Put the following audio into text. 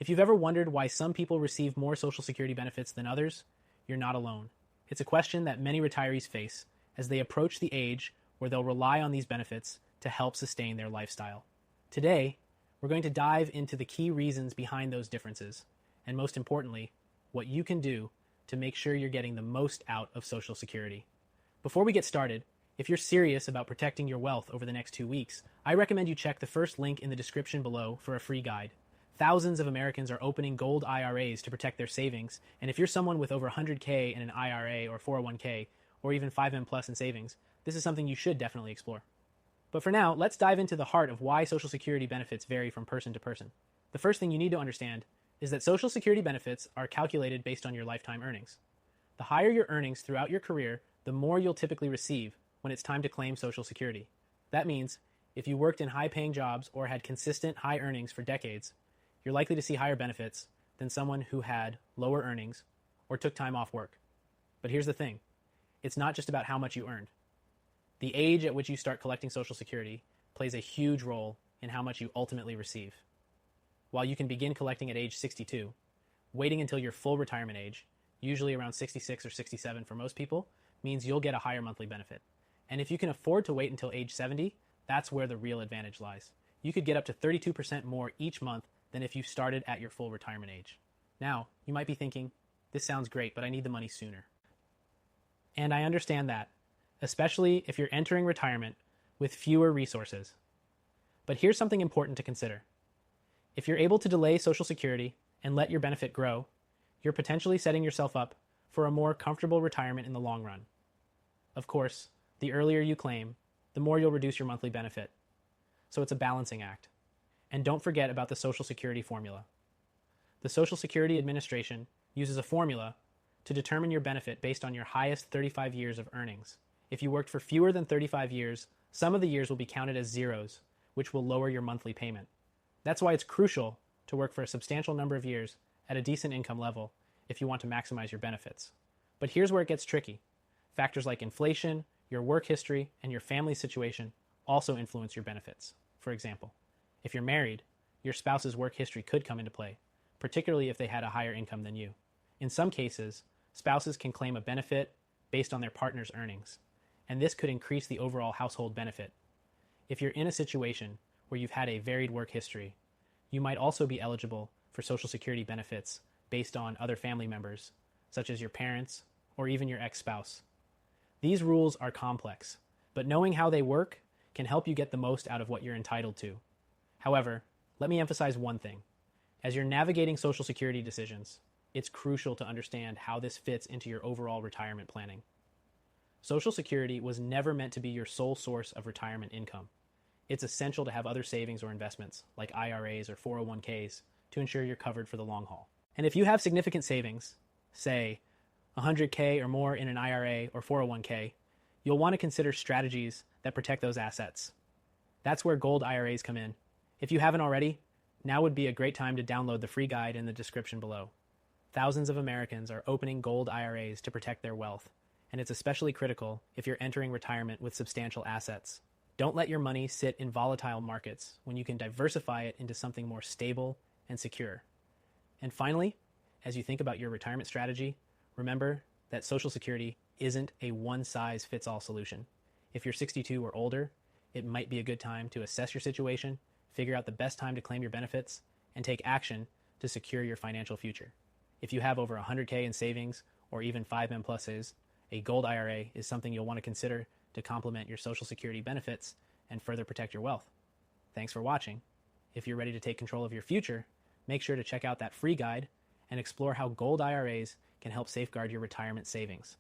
If you've ever wondered why some people receive more Social Security benefits than others, you're not alone. It's a question that many retirees face as they approach the age where they'll rely on these benefits to help sustain their lifestyle. Today, we're going to dive into the key reasons behind those differences, and most importantly, what you can do to make sure you're getting the most out of Social Security. Before we get started, if you're serious about protecting your wealth over the next 2 weeks, I recommend you check the first link in the description below for a free guide. Thousands of Americans are opening gold IRAs to protect their savings, and if you're someone with over 100K in an IRA or 401K, or even 5M Plus in savings, this is something you should definitely explore. But for now, let's dive into the heart of why Social Security benefits vary from person to person. The first thing you need to understand is that Social Security benefits are calculated based on your lifetime earnings. The higher your earnings throughout your career, the more you'll typically receive when it's time to claim Social Security. That means if you worked in high-paying jobs or had consistent high earnings for decades, you're likely to see higher benefits than someone who had lower earnings or took time off work. But here's the thing. It's not just about how much you earned. The age at which you start collecting Social Security plays a huge role in how much you ultimately receive. While you can begin collecting at age 62, waiting until your full retirement age, usually around 66 or 67 for most people, means you'll get a higher monthly benefit. And if you can afford to wait until age 70, that's where the real advantage lies. You could get up to 32% more each month than if you started at your full retirement age. Now, you might be thinking, this sounds great, but I need the money sooner. And I understand that, especially if you're entering retirement with fewer resources. But here's something important to consider. If you're able to delay Social Security and let your benefit grow, you're potentially setting yourself up for a more comfortable retirement in the long run. Of course, the earlier you claim, the more you'll reduce your monthly benefit. So it's a balancing act. And don't forget about the Social Security formula. The Social Security Administration uses a formula to determine your benefit based on your highest 35 years of earnings. If you worked for fewer than 35 years, some of the years will be counted as zeros, which will lower your monthly payment. That's why it's crucial to work for a substantial number of years at a decent income level if you want to maximize your benefits. But here's where it gets tricky. Factors like inflation, your work history, and your family situation also influence your benefits. For example, if you're married, your spouse's work history could come into play, particularly if they had a higher income than you. In some cases, spouses can claim a benefit based on their partner's earnings, and this could increase the overall household benefit. If you're in a situation where you've had a varied work history, you might also be eligible for Social Security benefits based on other family members, such as your parents or even your ex-spouse. These rules are complex, but knowing how they work can help you get the most out of what you're entitled to. However, let me emphasize one thing. As you're navigating Social Security decisions, it's crucial to understand how this fits into your overall retirement planning. Social Security was never meant to be your sole source of retirement income. It's essential to have other savings or investments, like IRAs or 401ks, to ensure you're covered for the long haul. And if you have significant savings, say 100K or more in an IRA or 401k, you'll want to consider strategies that protect those assets. That's where gold IRAs come in. If you haven't already, now would be a great time to download the free guide in the description below. Thousands of Americans are opening gold IRAs to protect their wealth, and it's especially critical if you're entering retirement with substantial assets. Don't let your money sit in volatile markets when you can diversify it into something more stable and secure. And finally, as you think about your retirement strategy, remember that Social Security isn't a one-size-fits-all solution. If you're 62 or older, it might be a good time to assess your situation, figure out the best time to claim your benefits, and take action to secure your financial future. If you have over 100K in savings or even 5M pluses, a gold IRA is something you'll want to consider to complement your Social Security benefits and further protect your wealth. Thanks for watching. If you're ready to take control of your future, make sure to check out that free guide and explore how gold IRAs can help safeguard your retirement savings.